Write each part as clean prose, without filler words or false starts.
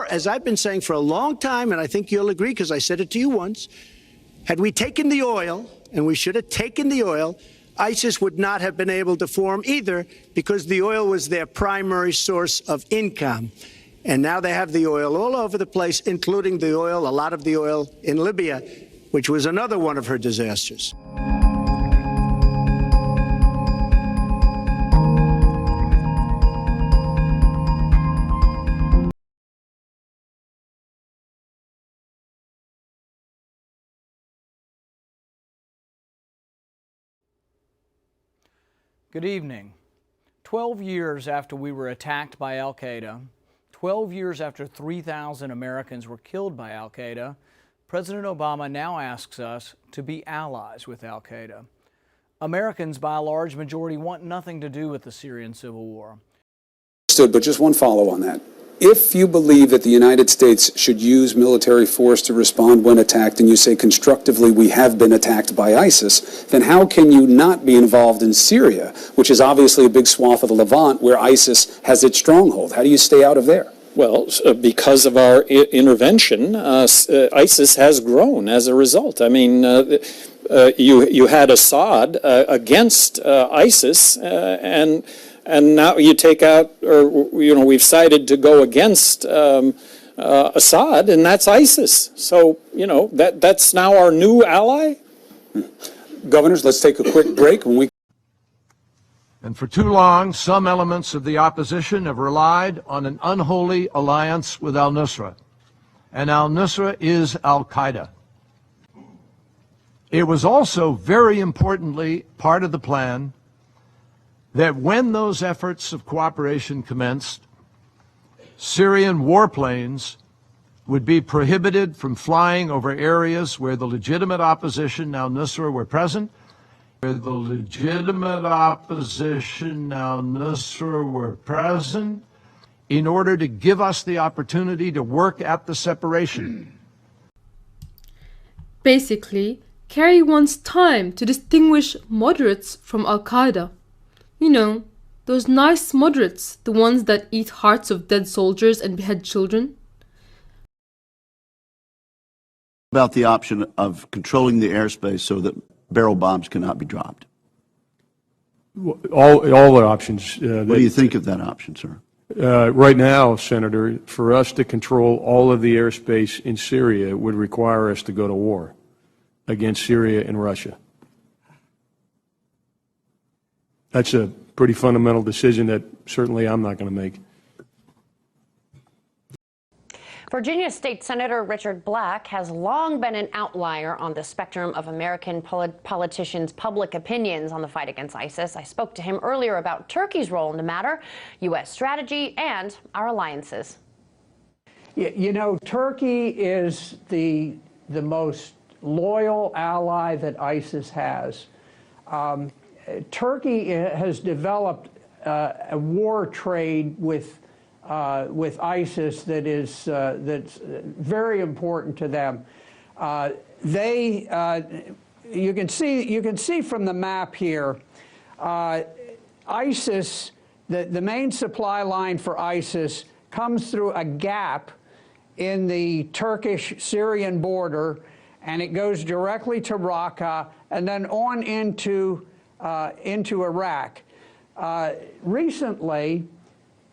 Or, as I've been saying for a long time, and I think you'll agree because I said it to you once, had we taken the oil, and we should have taken the oil, ISIS would not have been able to form either because the oil was their primary source of income. And now they have the oil all over the place, including the oil, a lot of the oil in Libya, which was another one of her disasters. Good evening. 12 years after we were attacked by Al-Qaeda, 12 years after 3,000 Americans were killed by Al-Qaeda, President Obama now asks us to be allies with Al-Qaeda. Americans, by a large majority, want nothing to do with the Syrian civil war. But just one follow on that. If you believe that the United States should use military force to respond when attacked, and you say constructively we have been attacked by ISIS, then how can you not be involved in Syria, which is obviously a big swath of the Levant where ISIS has its stronghold? How do you stay out of there? Well, because of our intervention, ISIS has grown as a result. I mean, you had Assad against ISIS, and now you take out, or we've decided to go against Assad, and that's ISIS. So that's now our new ally. Governors, let's take a quick break. And for too long, some elements of the opposition have relied on an unholy alliance with al-Nusra. And al-Nusra is al-Qaeda. It was also, very importantly, part of the plan that when those efforts of cooperation commenced, Syrian warplanes would be prohibited from flying over areas where the legitimate opposition, al-Nusra, were present, in order to give us the opportunity to work at the separation. Basically, Kerry wants time to distinguish moderates from Al-Qaeda. You know, those nice moderates, the ones that eat hearts of dead soldiers and behead children. About the option of controlling the airspace so that barrel bombs cannot be dropped. All the options. What do you think of that option, sir? Right now, Senator, for us to control all of the airspace in Syria would require us to go to war against Syria and Russia. That's a pretty fundamental decision that certainly I'm not going to make. Virginia State Senator Richard Black has long been an outlier on the spectrum of American politicians' public opinions on the fight against ISIS. I spoke to him earlier about Turkey's role in the matter, U.S. strategy, and our alliances. You know, Turkey is the most loyal ally that ISIS has. Turkey has developed a war trade with ISIS that's very important to them. You can see from the map here, ISIS, the main supply line for ISIS comes through a gap in the Turkish-Syrian border, and it goes directly to Raqqa and then on into Iraq. Recently,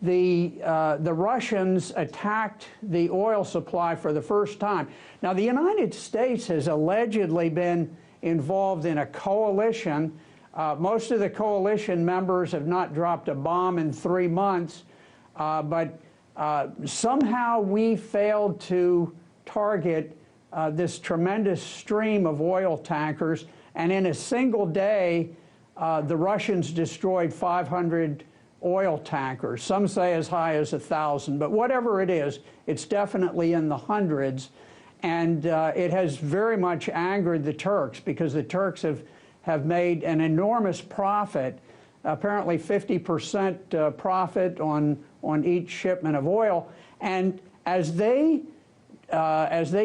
the Russians attacked the oil supply for the first time. Now, the United States has allegedly been involved in a coalition. Most of the coalition members have not dropped a bomb in 3 months, but somehow we failed to target this tremendous stream of oil tankers, and in a single day, the Russians destroyed 500 oil tankers. Some say as high as 1,000, but whatever it is, it's definitely in the hundreds. And it has very much angered the Turks because the Turks have made an enormous profit, apparently 50% profit on each shipment of oil. And as they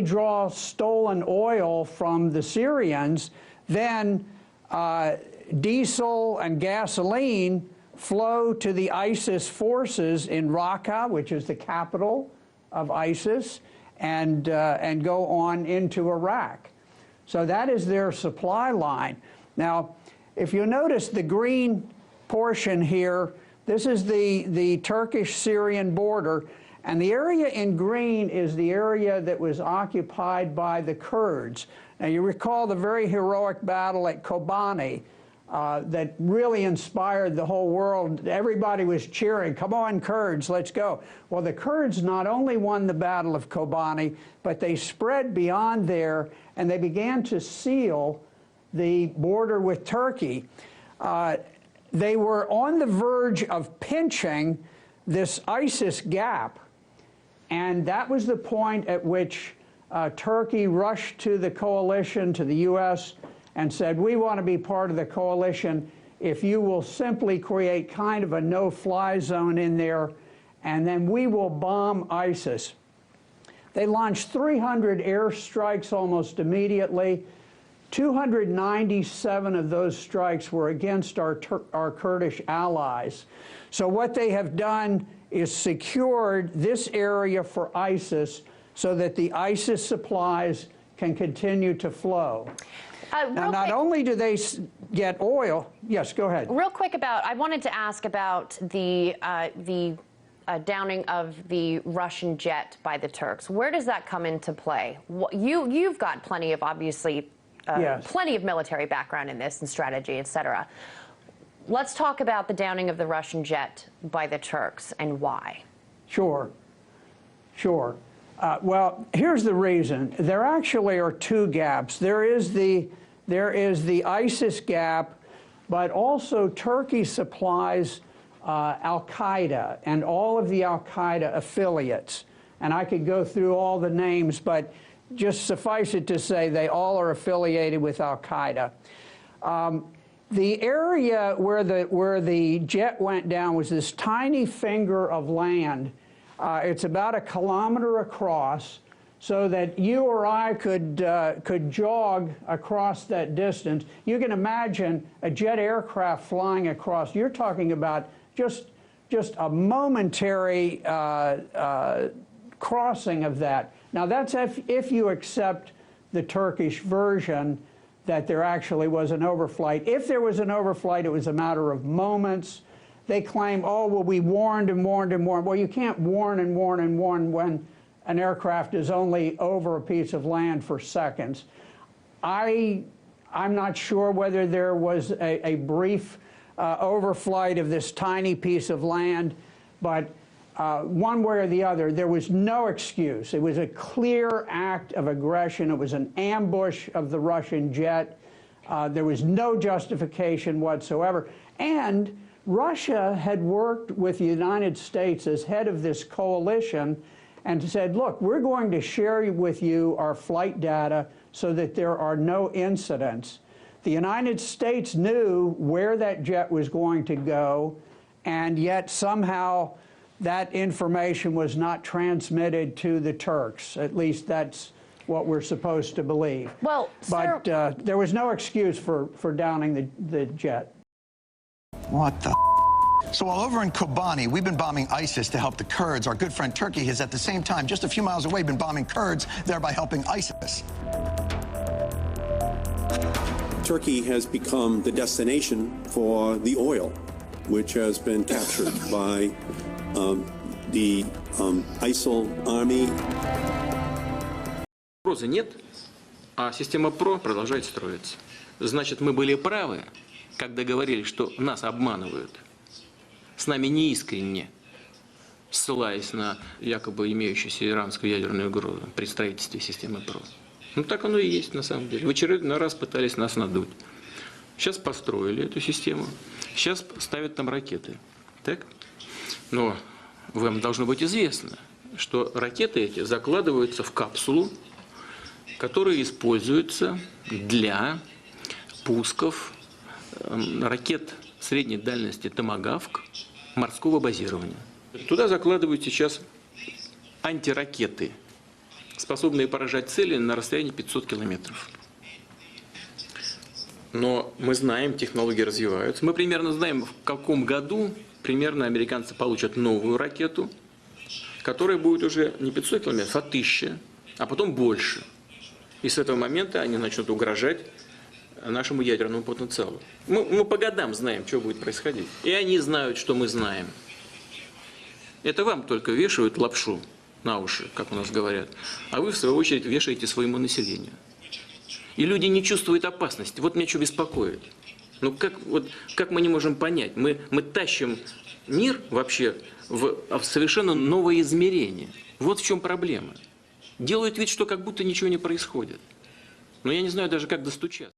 draw stolen oil from the Syrians, then diesel and gasoline flow to the ISIS forces in Raqqa, which is the capital of ISIS and go on into Iraq. So that is their supply line. Now, if you notice the green portion here, this is the Turkish-Syrian border, and the area in green is the area that was occupied by the Kurds. Now, you recall the very heroic battle at Kobani that really inspired the whole world. Everybody was cheering, come on, Kurds, let's go. Well, the Kurds not only won the Battle of Kobani, but they spread beyond there, and they began to seal the border with Turkey. They were on the verge of pinching this ISIS gap, and that was the point at which Turkey rushed to the coalition, to the U.S., and said, we want to be part of the coalition if you will simply create kind of a no-fly zone in there, and then we will bomb ISIS. They launched 300 airstrikes almost immediately. 297 of those strikes were against our Kurdish allies. So what they have done is secured this area for ISIS so that the ISIS supplies can continue to flow. Now, not only do they get oil, yes, go ahead. Real quick I wanted to ask about the downing of the Russian jet by the Turks. Where does that come into play? You've got plenty of, obviously, yes, plenty of military background in this and strategy, et cetera. Let's talk about the downing of the Russian jet by the Turks and why. Sure. Well, here's the reason. There actually are two gaps. There is the ISIS gap, but also Turkey supplies Al-Qaeda and all of the Al-Qaeda affiliates. And I could go through all the names, but just suffice it to say they all are affiliated with Al-Qaeda. The area where the jet went down was this tiny finger of land. It's about 1 kilometer across, so that you or I could jog across that distance. You can imagine a jet aircraft flying across. You're talking about just a momentary crossing of that. Now, that's if you accept the Turkish version that there actually was an overflight. If there was an overflight, it was a matter of moments. They claim, oh, well, we warned and warned and warned. Well, you can't warn and warn and warn when an aircraft is only over a piece of land for seconds. I'm not sure whether there was a brief overflight of this tiny piece of land, but one way or the other, there was no excuse. It was a clear act of aggression. It was an ambush of the Russian jet. There was no justification whatsoever. And Russia had worked with the United States as head of this coalition and said, look, we're going to share with you our flight data so that there are no incidents. The United States knew where that jet was going to go, and yet somehow that information was not transmitted to the Turks. At least that's what we're supposed to believe. Well, but there was no excuse for downing the jet. What the? So while over in Kobani, we've been bombing ISIS to help the Kurds. Our good friend Turkey has at the same time, just a few miles away, been bombing Kurds, thereby helping ISIS. Turkey has become the destination for the oil, which has been captured by the ISIL army. Угрозы нет, а система ПРО продолжает строиться. Значит, мы были правы, когда говорили, что нас обманывают. С нами неискренне, ссылаясь на якобы имеющуюся иранскую ядерную угрозу при строительстве системы ПРО. Ну так оно и есть на самом деле. В очередной раз пытались нас надуть. Сейчас построили эту систему, сейчас ставят там ракеты. Так? Но вам должно быть известно, что ракеты эти закладываются в капсулу, которая используется для пусков ракет средней дальности «Томагавк» морского базирования. Туда закладывают сейчас антиракеты, способные поражать цели на расстоянии 500 километров. Но мы знаем, технологии развиваются. Мы примерно знаем, в каком году примерно американцы получат новую ракету, которая будет уже не 500 километров, а 1000, а потом больше. И с этого момента они начнут угрожать нашему ядерному потенциалу. Мы по годам знаем, что будет происходить. И они знают, что мы знаем. Это вам только вешают лапшу на уши, как у нас говорят. А вы, в свою очередь, вешаете своему населению. И люди не чувствуют опасности. Вот меня что беспокоит. Ну как мы не можем понять? Мы тащим мир вообще в совершенно новое измерение. Вот в чем проблема. Делают вид, что как будто ничего не происходит. Но я не знаю даже, как достучаться.